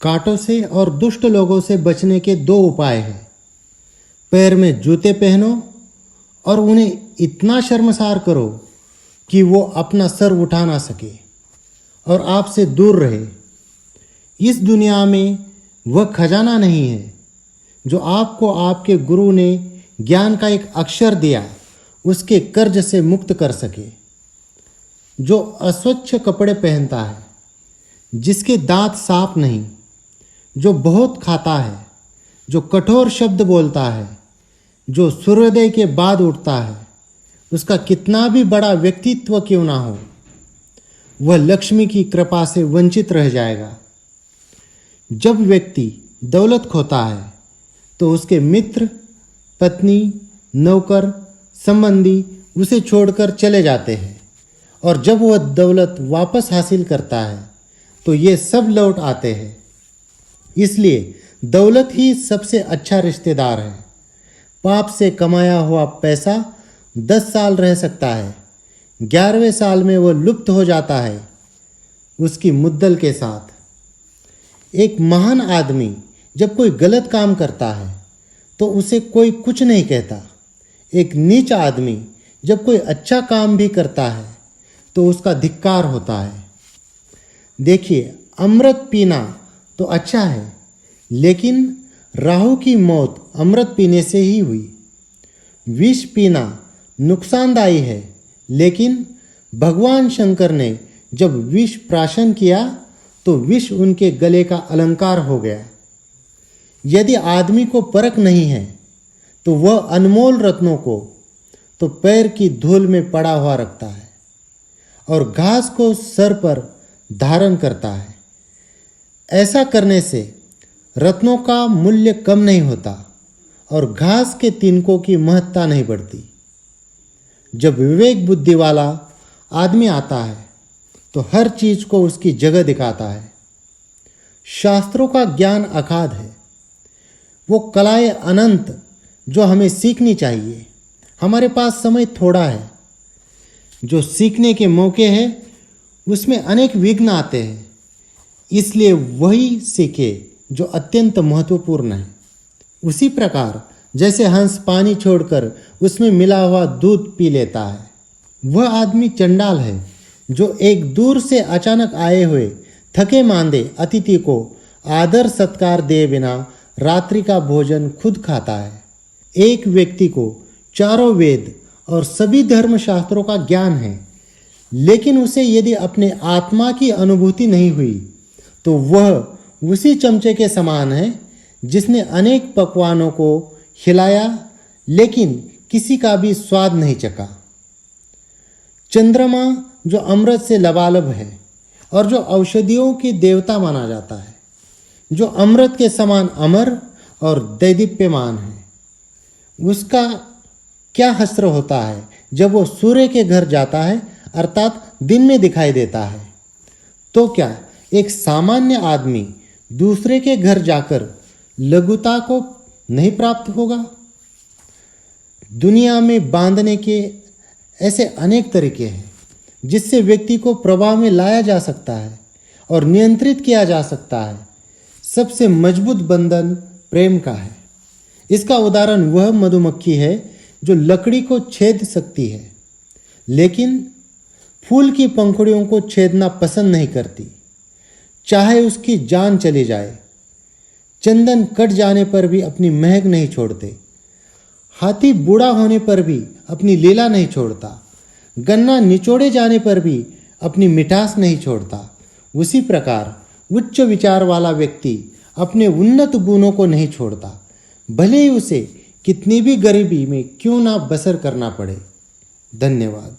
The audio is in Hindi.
कांटों से और दुष्ट लोगों से बचने के दो उपाय हैं। पैर में जूते पहनो और उन्हें इतना शर्मसार करो कि वो अपना सर उठा ना सके और आपसे दूर रहे। इस दुनिया में वह खजाना नहीं है जो आपको आपके गुरु ने ज्ञान का एक अक्षर दिया उसके कर्ज से मुक्त कर सके। जो अस्वच्छ कपड़े पहनता है, जिसके दांत साफ नहीं, जो बहुत खाता है, जो कठोर शब्द बोलता है, जो सूर्योदय के बाद उठता है, उसका कितना भी बड़ा व्यक्तित्व क्यों ना हो, वह लक्ष्मी की कृपा से वंचित रह जाएगा। जब व्यक्ति दौलत खोता है तो उसके मित्र, पत्नी, नौकर, संबंधी उसे छोड़कर चले जाते हैं और जब वह दौलत वापस हासिल करता है तो ये सब लौट आते हैं। इसलिए दौलत ही सबसे अच्छा रिश्तेदार है। पाप से कमाया हुआ पैसा 10 साल रह सकता है, 11वें साल में वह लुप्त हो जाता है उसकी मुद्दल के साथ। एक महान आदमी जब कोई गलत काम करता है तो उसे कोई कुछ नहीं कहता। एक नीच आदमी जब कोई अच्छा काम भी करता है तो उसका धिक्कार होता है। देखिए, अमृत पीना तो अच्छा है, लेकिन राहु की मौत अमृत पीने से ही हुई। विष पीना नुकसानदायी है, लेकिन भगवान शंकर ने जब विष प्राशन किया तो विष उनके गले का अलंकार हो गया। यदि आदमी को परख नहीं है तो वह अनमोल रत्नों को तो पैर की धूल में पड़ा हुआ रखता है और घास को सर पर धारण करता है। ऐसा करने से रत्नों का मूल्य कम नहीं होता और घास के तिनकों की महत्ता नहीं बढ़ती। जब विवेक बुद्धि वाला आदमी आता है तो हर चीज को उसकी जगह दिखाता है। शास्त्रों का ज्ञान अगाध है, वो कलाएं अनंत जो हमें सीखनी चाहिए। हमारे पास समय थोड़ा है। जो सीखने के मौके हैं उसमें अनेक विघ्न आते हैं, इसलिए वही सीखे जो अत्यंत महत्वपूर्ण है। उसी प्रकार जैसे हंस पानी छोड़कर उसमें मिला हुआ दूध पी लेता है, वह आदमी चंडाल है जो एक दूर से अचानक आए हुए थके मांदे अतिथि को आदर सत्कार दे बिना रात्रि का भोजन खुद खाता है। एक व्यक्ति को चारों वेद और सभी धर्मशास्त्रों का ज्ञान है, लेकिन उसे यदि अपने आत्मा की अनुभूति नहीं हुई तो वह उसी चमचे के समान है जिसने अनेक पकवानों को खिलाया लेकिन किसी का भी स्वाद नहीं चखा। चंद्रमा जो अमृत से लबालब है और जो औषधियों के देवता माना जाता है, जो अमृत के समान अमर और दैदीप्यमान है, उसका क्या हश्र होता है जब वो सूर्य के घर जाता है, अर्थात दिन में दिखाई देता है। तो क्या एक सामान्य आदमी दूसरे के घर जाकर लघुता को नहीं प्राप्त होगा? दुनिया में बांधने के ऐसे अनेक तरीके हैं जिससे व्यक्ति को प्रभाव में लाया जा सकता है और नियंत्रित किया जा सकता है। सबसे मजबूत बंधन प्रेम का है। इसका उदाहरण वह मधुमक्खी है जो लकड़ी को छेद सकती है, लेकिन फूल की पंखुड़ियों को छेदना पसंद नहीं करती, चाहे उसकी जान चली जाए। चंदन कट जाने पर भी अपनी महक नहीं छोड़ते। हाथी बूढ़ा होने पर भी अपनी लीला नहीं छोड़ता। गन्ना निचोड़े जाने पर भी अपनी मिठास नहीं छोड़ता। उसी प्रकार उच्च विचार वाला व्यक्ति अपने उन्नत गुणों को नहीं छोड़ता, भले ही उसे कितनी भी गरीबी में क्यों ना बसर करना पड़े। धन्यवाद।